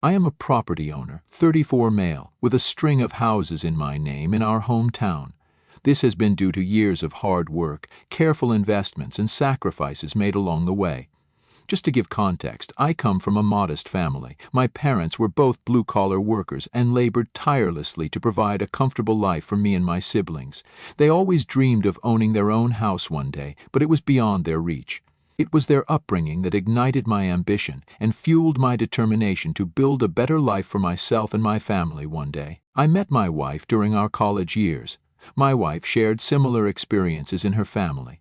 I am a property owner, 34 male, with a string of houses in my name in our hometown. This has been due to years of hard work, careful investments, and sacrifices made along the way. Just to give context, I come from a modest family. My parents were both blue-collar workers and labored tirelessly to provide a comfortable life for me and my siblings. They always dreamed of owning their own house one day, but it was beyond their reach. It was their upbringing that ignited my ambition and fueled my determination to build a better life for myself and my family one day. I met my wife during our college years. My wife shared similar experiences in her family.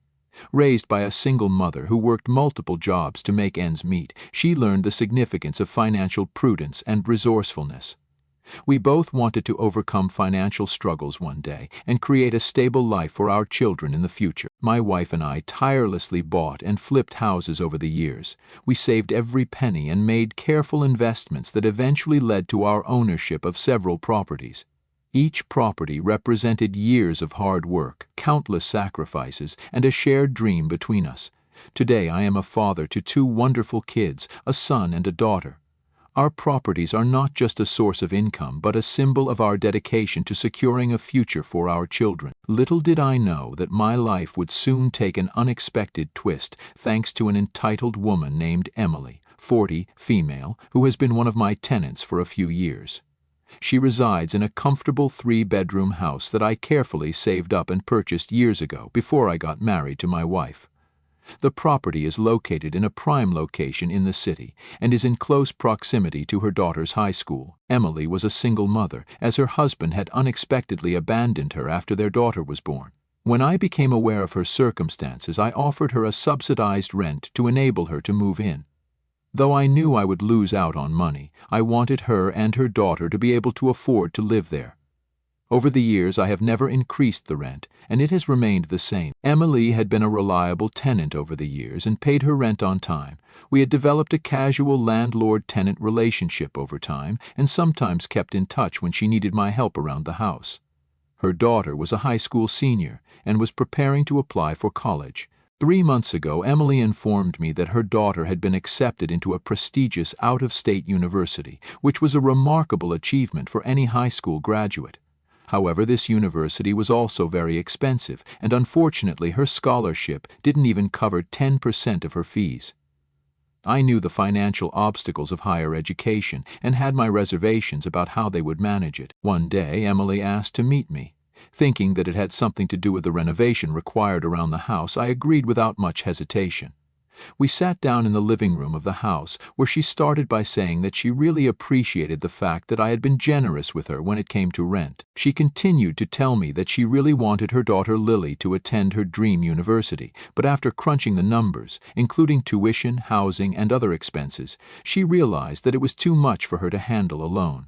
Raised by a single mother who worked multiple jobs to make ends meet, she learned the significance of financial prudence and resourcefulness. We both wanted to overcome financial struggles one day and create a stable life for our children in the future. My wife and I tirelessly bought and flipped houses over the years. We saved every penny and made careful investments that eventually led to our ownership of several properties. Each property represented years of hard work, countless sacrifices, and a shared dream between us. Today I am a father to 2 wonderful kids, a son and a daughter. Our properties are not just a source of income, but a symbol of our dedication to securing a future for our children. Little did I know that my life would soon take an unexpected twist thanks to an entitled woman named Emily, 40, female, who has been one of my tenants for a few years. She resides in a comfortable 3-bedroom house that I carefully saved up and purchased years ago before I got married to my wife. The property is located in a prime location in the city and is in close proximity to her daughter's high school. Emily was a single mother, as her husband had unexpectedly abandoned her after their daughter was born. When I became aware of her circumstances, I offered her a subsidized rent to enable her to move in. Though I knew I would lose out on money, I wanted her and her daughter to be able to afford to live there. Over the years, I have never increased the rent, and it has remained the same. Emily had been a reliable tenant over the years and paid her rent on time. We had developed a casual landlord-tenant relationship over time and sometimes kept in touch when she needed my help around the house. Her daughter was a high school senior and was preparing to apply for college. 3 months ago, Emily informed me that her daughter had been accepted into a prestigious out-of-state university, which was a remarkable achievement for any high school graduate. However, this university was also very expensive, and unfortunately her scholarship didn't even cover 10% of her fees. I knew the financial obstacles of higher education and had my reservations about how they would manage it. One day, Emily asked to meet me. Thinking that it had something to do with the renovation required around the house, I agreed without much hesitation. We sat down in the living room of the house, where she started by saying that she really appreciated the fact that I had been generous with her when it came to rent. She continued to tell me that she really wanted her daughter Lily to attend her dream university, but after crunching the numbers, including tuition, housing, and other expenses, she realized that it was too much for her to handle alone.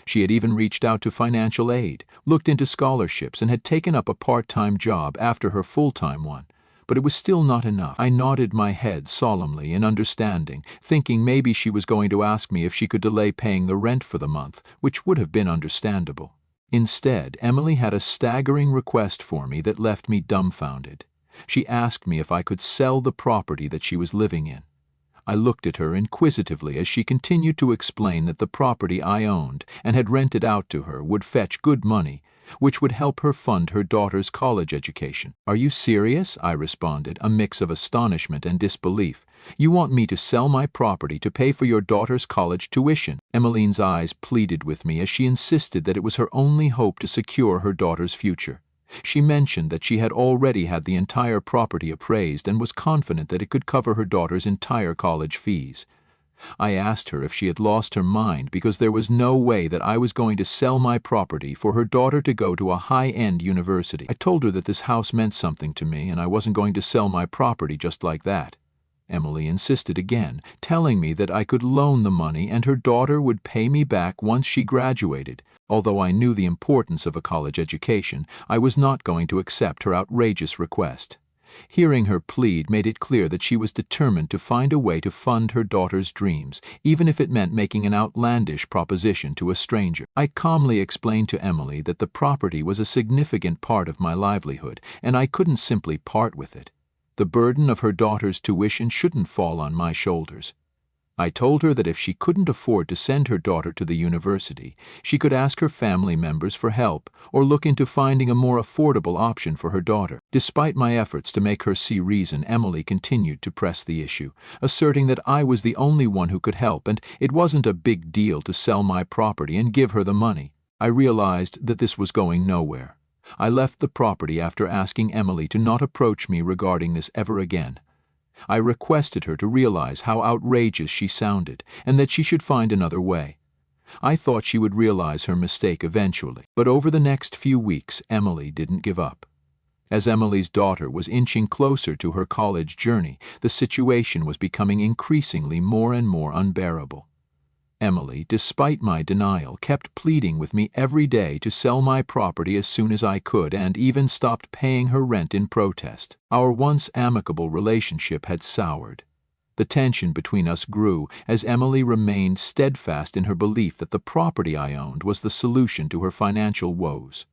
She had even reached out to financial aid, looked into scholarships, and had taken up a part-time job after her full-time one. But it was still not enough. I nodded my head solemnly in understanding, thinking maybe she was going to ask me if she could delay paying the rent for the month, which would have been understandable. Instead, Emily had a staggering request for me that left me dumbfounded. She asked me if I could sell the property that she was living in. I looked at her inquisitively as she continued to explain that the property I owned and had rented out to her would fetch good money, which would help her fund her daughter's college education. "Are you serious?" I responded, a mix of astonishment and disbelief. "You want me to sell my property to pay for your daughter's college tuition?" Emmeline's eyes pleaded with me as she insisted that it was her only hope to secure her daughter's future. She mentioned that she had already had the entire property appraised and was confident that it could cover her daughter's entire college fees. I asked her if she had lost her mind because there was no way that I was going to sell my property for her daughter to go to a high-end university. I told her that this house meant something to me and I wasn't going to sell my property just like that. Emily insisted again, telling me that I could loan the money and her daughter would pay me back once she graduated. Although I knew the importance of a college education, I was not going to accept her outrageous request. Hearing her plead made it clear that she was determined to find a way to fund her daughter's dreams, even if it meant making an outlandish proposition to a stranger. I calmly explained to Emily that the property was a significant part of my livelihood, and I couldn't simply part with it. The burden of her daughter's tuition shouldn't fall on my shoulders. I told her that if she couldn't afford to send her daughter to the university, she could ask her family members for help or look into finding a more affordable option for her daughter. Despite my efforts to make her see reason, Emily continued to press the issue, asserting that I was the only one who could help and it wasn't a big deal to sell my property and give her the money. I realized that this was going nowhere. I left the property after asking Emily to not approach me regarding this ever again. I requested her to realize how outrageous she sounded and that she should find another way. I thought she would realize her mistake eventually, but over the next few weeks, Emily didn't give up. As Emily's daughter was inching closer to her college journey, the situation was becoming increasingly more and more unbearable. Emily, despite my denial, kept pleading with me every day to sell my property as soon as I could and even stopped paying her rent in protest. Our once amicable relationship had soured. The tension between us grew as Emily remained steadfast in her belief that the property I owned was the solution to her financial woes.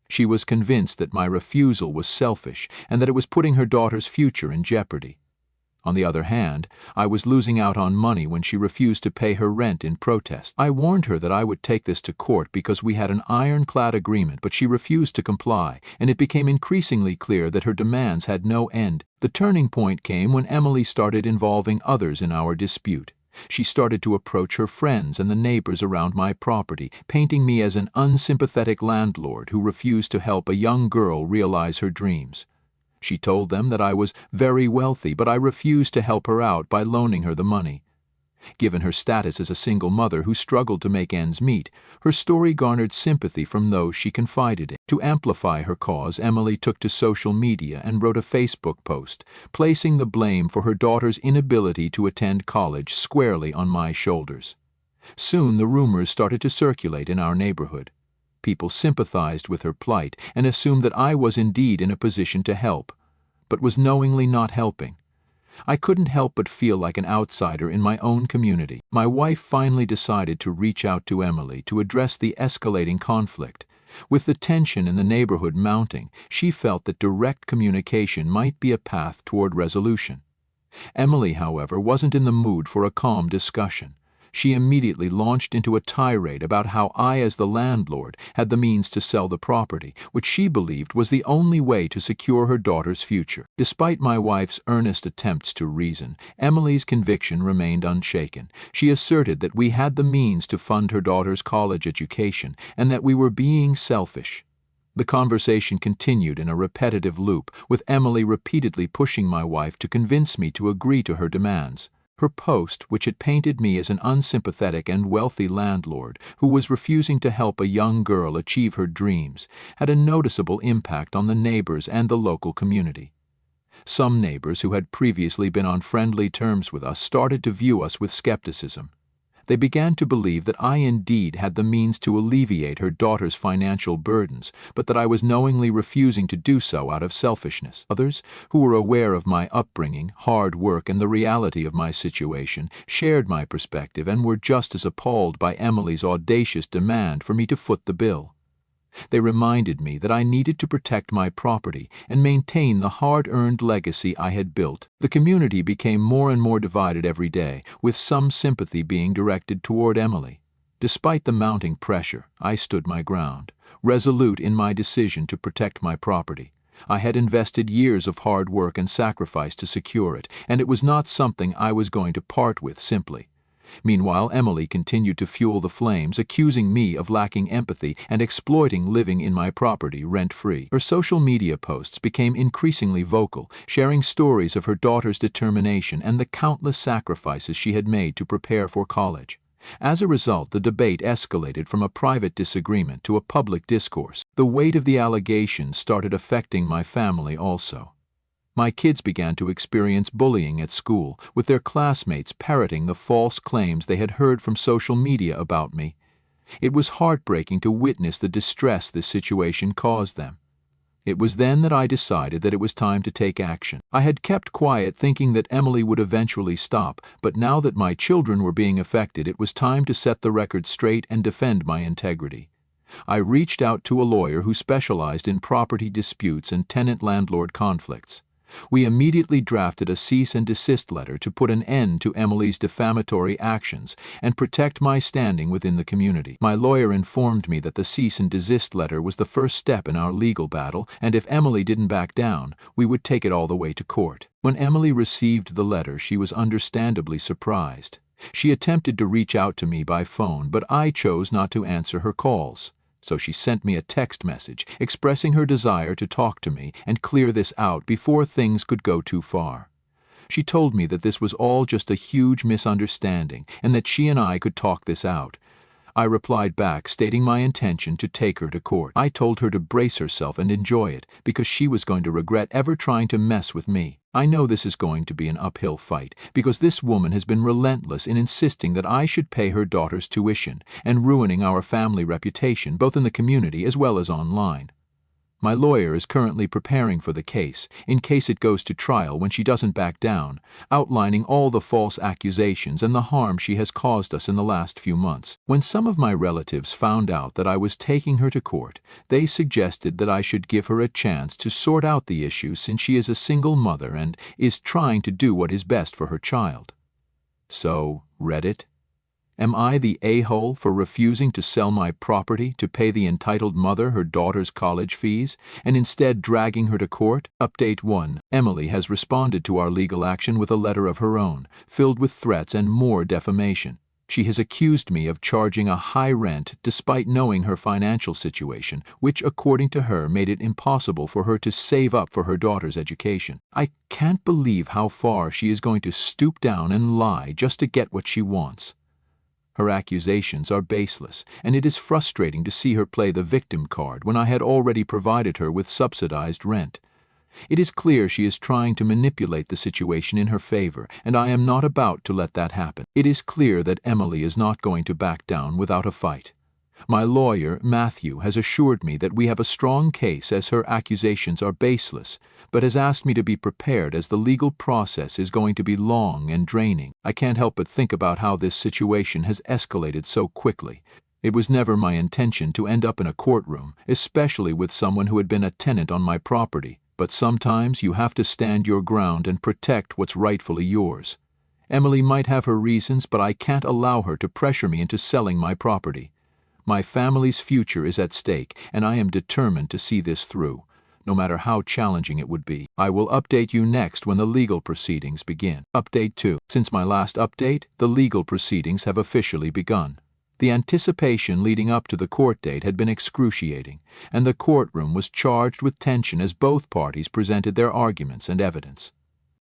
She was convinced that my refusal was selfish and that it was putting her daughter's future in jeopardy. On the other hand, I was losing out on money when she refused to pay her rent in protest. I warned her that I would take this to court because we had an ironclad agreement, but she refused to comply, and it became increasingly clear that her demands had no end. The turning point came when Emily started involving others in our dispute. She started to approach her friends and the neighbors around my property, painting me as an unsympathetic landlord who refused to help a young girl realize her dreams. She told them that I was very wealthy, but I refused to help her out by loaning her the money. Given her status as a single mother who struggled to make ends meet, her story garnered sympathy from those she confided in. To amplify her cause, Emily took to social media and wrote a Facebook post, placing the blame for her daughter's inability to attend college squarely on my shoulders. Soon the rumors started to circulate in our neighborhood. People sympathized with her plight and assumed that I was indeed in a position to help, but was knowingly not helping. I couldn't help but feel like an outsider in my own community. My wife finally decided to reach out to Emily to address the escalating conflict. With the tension in the neighborhood mounting, she felt that direct communication might be a path toward resolution. Emily, however, wasn't in the mood for a calm discussion. She immediately launched into a tirade about how I, as the landlord, had the means to sell the property, which she believed was the only way to secure her daughter's future. Despite my wife's earnest attempts to reason, Emily's conviction remained unshaken. She asserted that we had the means to fund her daughter's college education and that we were being selfish. The conversation continued in a repetitive loop, with Emily repeatedly pushing my wife to convince me to agree to her demands. Her post, which had painted me as an unsympathetic and wealthy landlord who was refusing to help a young girl achieve her dreams, had a noticeable impact on the neighbors and the local community. Some neighbors who had previously been on friendly terms with us started to view us with skepticism. They began to believe that I indeed had the means to alleviate her daughter's financial burdens, but that I was knowingly refusing to do so out of selfishness. Others, who were aware of my upbringing, hard work, and the reality of my situation, shared my perspective and were just as appalled by Emily's audacious demand for me to foot the bill. They reminded me that I needed to protect my property and maintain the hard-earned legacy I had built. The community became more and more divided every day, with some sympathy being directed toward Emily. Despite the mounting pressure, I stood my ground, resolute in my decision to protect my property. I had invested years of hard work and sacrifice to secure it, and it was not something I was going to part with simply. Meanwhile, Emily continued to fuel the flames, accusing me of lacking empathy and exploiting living in my property rent-free. Her social media posts became increasingly vocal, sharing stories of her daughter's determination and the countless sacrifices she had made to prepare for college. As a result, the debate escalated from a private disagreement to a public discourse. The weight of the allegations started affecting my family also. My kids began to experience bullying at school, with their classmates parroting the false claims they had heard from social media about me. It was heartbreaking to witness the distress this situation caused them. It was then that I decided that it was time to take action. I had kept quiet, thinking that Emily would eventually stop, but now that my children were being affected, it was time to set the record straight and defend my integrity. I reached out to a lawyer who specialized in property disputes and tenant-landlord conflicts. We immediately drafted a cease and desist letter to put an end to Emily's defamatory actions and protect my standing within the community. My lawyer informed me that the cease and desist letter was the first step in our legal battle, and if Emily didn't back down, we would take it all the way to court. When Emily received the letter, she was understandably surprised. She attempted to reach out to me by phone, but I chose not to answer her calls. So she sent me a text message expressing her desire to talk to me and clear this out before things could go too far. She told me that this was all just a huge misunderstanding and that she and I could talk this out. I replied back stating my intention to take her to court. I told her to brace herself and enjoy it because she was going to regret ever trying to mess with me. I know this is going to be an uphill fight because this woman has been relentless in insisting that I should pay her daughter's tuition and ruining our family reputation both in the community as well as online. My lawyer is currently preparing for the case, in case it goes to trial when she doesn't back down, outlining all the false accusations and the harm she has caused us in the last few months. When some of my relatives found out that I was taking her to court, they suggested that I should give her a chance to sort out the issue since she is a single mother and is trying to do what is best for her child. So, Reddit, am I the a-hole for refusing to sell my property to pay the entitled mother her daughter's college fees, and instead dragging her to court? Update 1. Emily has responded to our legal action with a letter of her own, filled with threats and more defamation. She has accused me of charging a high rent despite knowing her financial situation, which, according to her, made it impossible for her to save up for her daughter's education. I can't believe how far she is going to stoop down and lie just to get what she wants. Her accusations are baseless, and it is frustrating to see her play the victim card when I had already provided her with subsidized rent. It is clear she is trying to manipulate the situation in her favor, and I am not about to let that happen. It is clear that Emily is not going to back down without a fight. My lawyer, Matthew, has assured me that we have a strong case as her accusations are baseless, but has asked me to be prepared as the legal process is going to be long and draining. I can't help but think about how this situation has escalated so quickly. It was never my intention to end up in a courtroom, especially with someone who had been a tenant on my property, but sometimes you have to stand your ground and protect what's rightfully yours. Emily might have her reasons, but I can't allow her to pressure me into selling my property. My family's future is at stake, and I am determined to see this through, no matter how challenging it would be. I will update you next when the legal proceedings begin. Update 2. Since my last update, the legal proceedings have officially begun. The anticipation leading up to the court date had been excruciating, and the courtroom was charged with tension as both parties presented their arguments and evidence.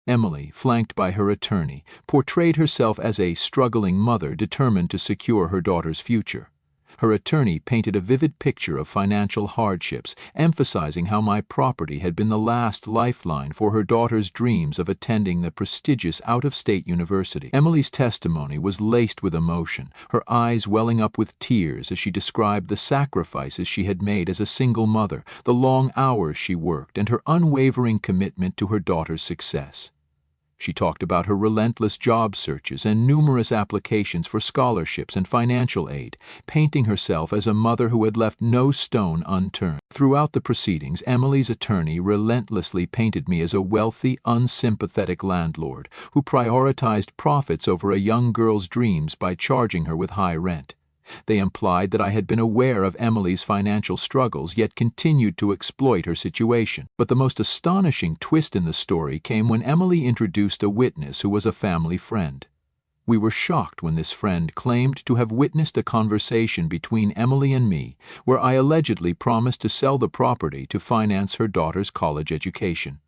Emily, flanked by her attorney, portrayed herself as a struggling mother determined to secure her daughter's future. Her attorney painted a vivid picture of financial hardships, emphasizing how my property had been the last lifeline for her daughter's dreams of attending the prestigious out-of-state university. Emily's testimony was laced with emotion, her eyes welling up with tears as she described the sacrifices she had made as a single mother, the long hours she worked, and her unwavering commitment to her daughter's success. She talked about her relentless job searches and numerous applications for scholarships and financial aid, painting herself as a mother who had left no stone unturned. Throughout the proceedings, Emily's attorney relentlessly painted me as a wealthy, unsympathetic landlord who prioritized profits over a young girl's dreams by charging her with high rent. They implied that I had been aware of Emily's financial struggles yet continued to exploit her situation. But the most astonishing twist in the story came when Emily introduced a witness who was a family friend. We were shocked when this friend claimed to have witnessed a conversation between Emily and me where I allegedly promised to sell the property to finance her daughter's college education.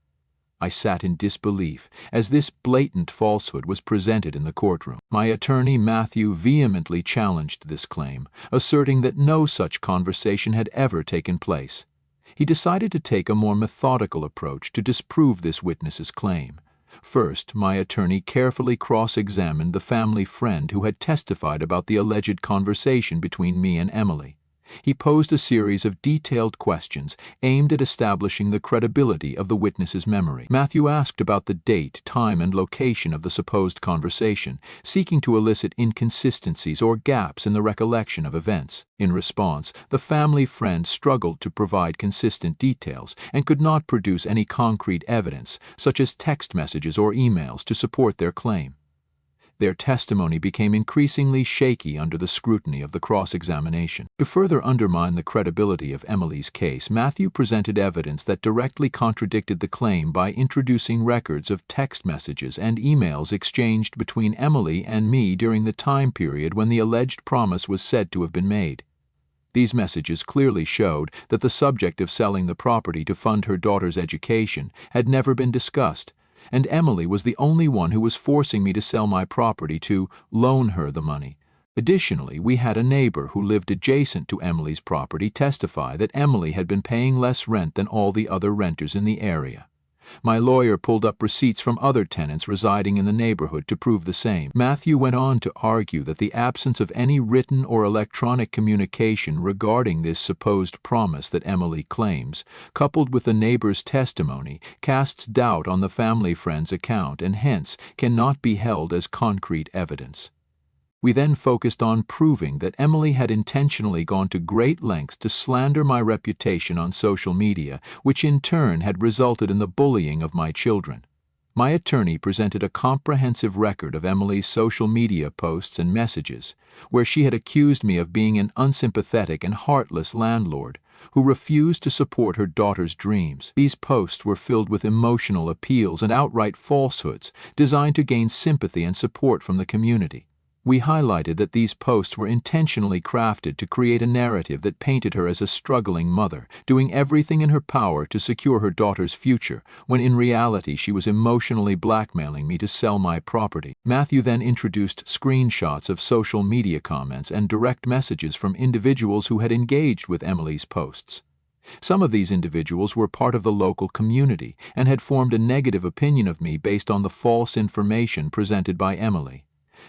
I sat in disbelief as this blatant falsehood was presented in the courtroom. My attorney Matthew vehemently challenged this claim, asserting that no such conversation had ever taken place. He decided to take a more methodical approach to disprove this witness's claim. First, my attorney carefully cross-examined the family friend who had testified about the alleged conversation between me and Emily. He posed a series of detailed questions aimed at establishing the credibility of the witness's memory. Matthew asked about the date, time, and location of the supposed conversation, seeking to elicit inconsistencies or gaps in the recollection of events. In response, the family friend struggled to provide consistent details and could not produce any concrete evidence, such as text messages or emails, to support their claim. Their testimony became increasingly shaky under the scrutiny of the cross-examination. To further undermine the credibility of Emily's case, Matthew presented evidence that directly contradicted the claim by introducing records of text messages and emails exchanged between Emily and me during the time period when the alleged promise was said to have been made. These messages clearly showed that the subject of selling the property to fund her daughter's education had never been discussed, and Emily was the only one who was forcing me to sell my property to loan her the money. Additionally, we had a neighbor who lived adjacent to Emily's property testify that Emily had been paying less rent than all the other renters in the area. My lawyer pulled up receipts from other tenants residing in the neighborhood to prove the same. Matthew went on to argue that the absence of any written or electronic communication regarding this supposed promise that Emily claims, coupled with the neighbor's testimony, casts doubt on the family friend's account and hence cannot be held as concrete evidence. We then focused on proving that Emily had intentionally gone to great lengths to slander my reputation on social media, which in turn had resulted in the bullying of my children. My attorney presented a comprehensive record of Emily's social media posts and messages, where she had accused me of being an unsympathetic and heartless landlord who refused to support her daughter's dreams. These posts were filled with emotional appeals and outright falsehoods designed to gain sympathy and support from the community. We highlighted that these posts were intentionally crafted to create a narrative that painted her as a struggling mother, doing everything in her power to secure her daughter's future, when in reality she was emotionally blackmailing me to sell my property. Matthew then introduced screenshots of social media comments and direct messages from individuals who had engaged with Emily's posts. Some of these individuals were part of the local community and had formed a negative opinion of me based on the false information presented by Emily.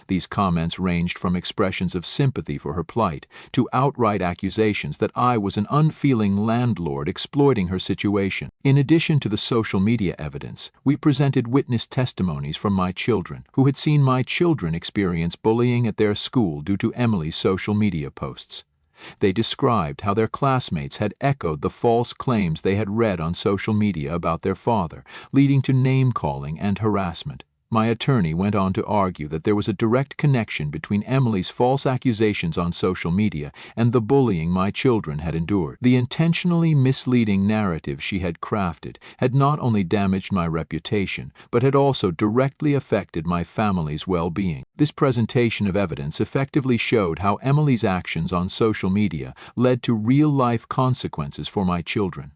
These comments ranged from expressions of sympathy for her plight to outright accusations that I was an unfeeling landlord exploiting her situation. In addition to the social media evidence, we presented witness testimonies from my children, who had seen my children experience bullying at their school due to Emily's social media posts. They described how their classmates had echoed the false claims they had read on social media about their father, leading to name-calling and harassment. My attorney went on to argue that there was a direct connection between Emily's false accusations on social media and the bullying my children had endured. The intentionally misleading narrative she had crafted had not only damaged my reputation, but had also directly affected my family's well-being. This presentation of evidence effectively showed how Emily's actions on social media led to real-life consequences for my children.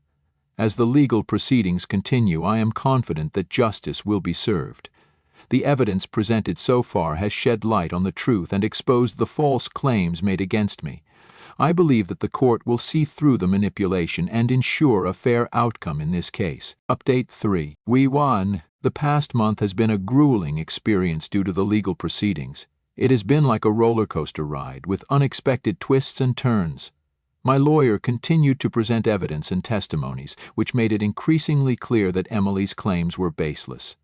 As the legal proceedings continue, I am confident that justice will be served. The evidence presented so far has shed light on the truth and exposed the false claims made against me. I believe that the court will see through the manipulation and ensure a fair outcome in this case. Update 3. We won. The past month has been a grueling experience due to the legal proceedings. It has been like a roller coaster ride with unexpected twists and turns. My lawyer continued to present evidence and testimonies, which made it increasingly clear that Emily's claims were baseless.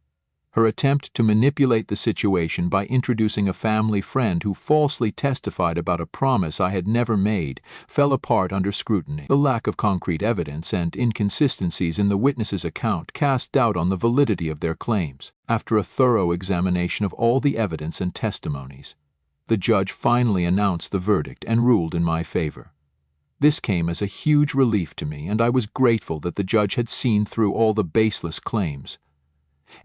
Her attempt to manipulate the situation by introducing a family friend who falsely testified about a promise I had never made fell apart under scrutiny. The lack of concrete evidence and inconsistencies in the witness's account cast doubt on the validity of their claims. After a thorough examination of all the evidence and testimonies, the judge finally announced the verdict and ruled in my favor. This came as a huge relief to me, and I was grateful that the judge had seen through all the baseless claims.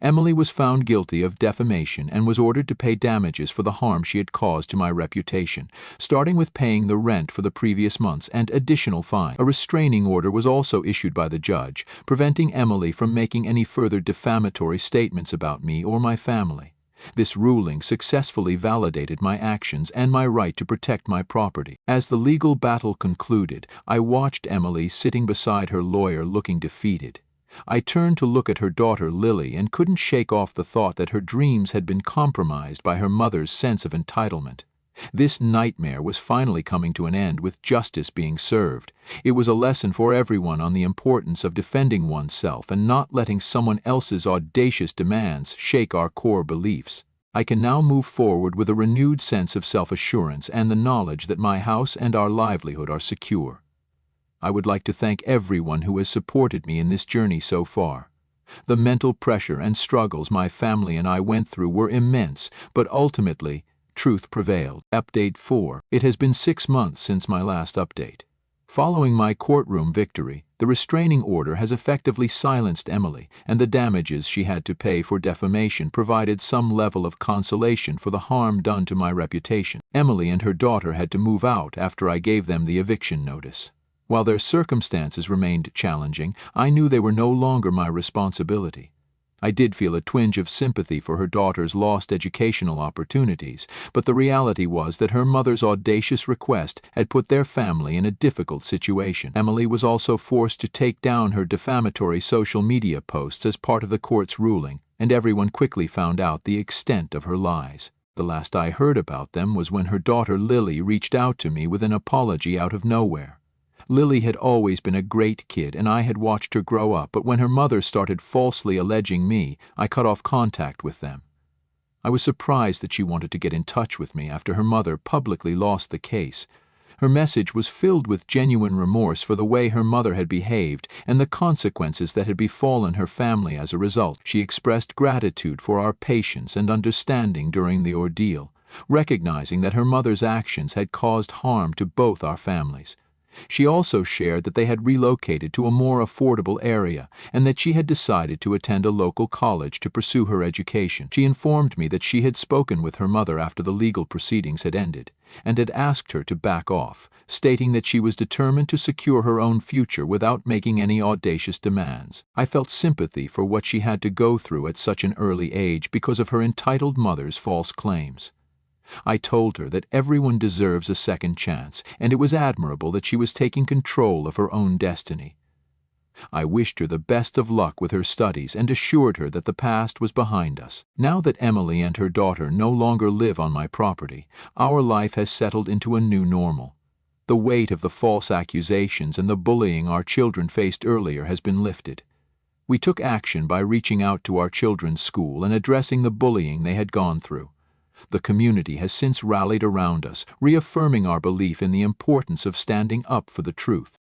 Emily was found guilty of defamation and was ordered to pay damages for the harm she had caused to my reputation, starting with paying the rent for the previous months and additional fine. A restraining order was also issued by the judge, preventing Emily from making any further defamatory statements about me or my family. This ruling successfully validated my actions and my right to protect my property. As the legal battle concluded, I watched Emily sitting beside her lawyer looking defeated. I turned to look at her daughter Lily and couldn't shake off the thought that her dreams had been compromised by her mother's sense of entitlement. This nightmare was finally coming to an end with justice being served. It was a lesson for everyone on the importance of defending oneself and not letting someone else's audacious demands shake our core beliefs. I can now move forward with a renewed sense of self-assurance and the knowledge that my house and our livelihood are secure. I would like to thank everyone who has supported me in this journey so far. The mental pressure and struggles my family and I went through were immense, but ultimately, truth prevailed. Update 4. It has been 6 months since my last update. Following my courtroom victory, the restraining order has effectively silenced Emily, and the damages she had to pay for defamation provided some level of consolation for the harm done to my reputation. Emily and her daughter had to move out after I gave them the eviction notice. While their circumstances remained challenging, I knew they were no longer my responsibility. I did feel a twinge of sympathy for her daughter's lost educational opportunities, but the reality was that her mother's audacious request had put their family in a difficult situation. Emily was also forced to take down her defamatory social media posts as part of the court's ruling, and everyone quickly found out the extent of her lies. The last I heard about them was when her daughter Lily reached out to me with an apology out of nowhere. Lily had always been a great kid and I had watched her grow up, but when her mother started falsely alleging me, I cut off contact with them. I was surprised that she wanted to get in touch with me after her mother publicly lost the case. Her message was filled with genuine remorse for the way her mother had behaved and the consequences that had befallen her family as a result. She expressed gratitude for our patience and understanding during the ordeal, recognizing that her mother's actions had caused harm to both our families. She also shared that they had relocated to a more affordable area and that she had decided to attend a local college to pursue her education. She informed me that she had spoken with her mother after the legal proceedings had ended and had asked her to back off, stating that she was determined to secure her own future without making any audacious demands. I felt sympathy for what she had to go through at such an early age because of her entitled mother's false claims. I told her that everyone deserves a second chance, and it was admirable that she was taking control of her own destiny. I wished her the best of luck with her studies and assured her that the past was behind us. Now that Emily and her daughter no longer live on my property, our life has settled into a new normal. The weight of the false accusations and the bullying our children faced earlier has been lifted. We took action by reaching out to our children's school and addressing the bullying they had gone through. The community has since rallied around us, reaffirming our belief in the importance of standing up for the truth.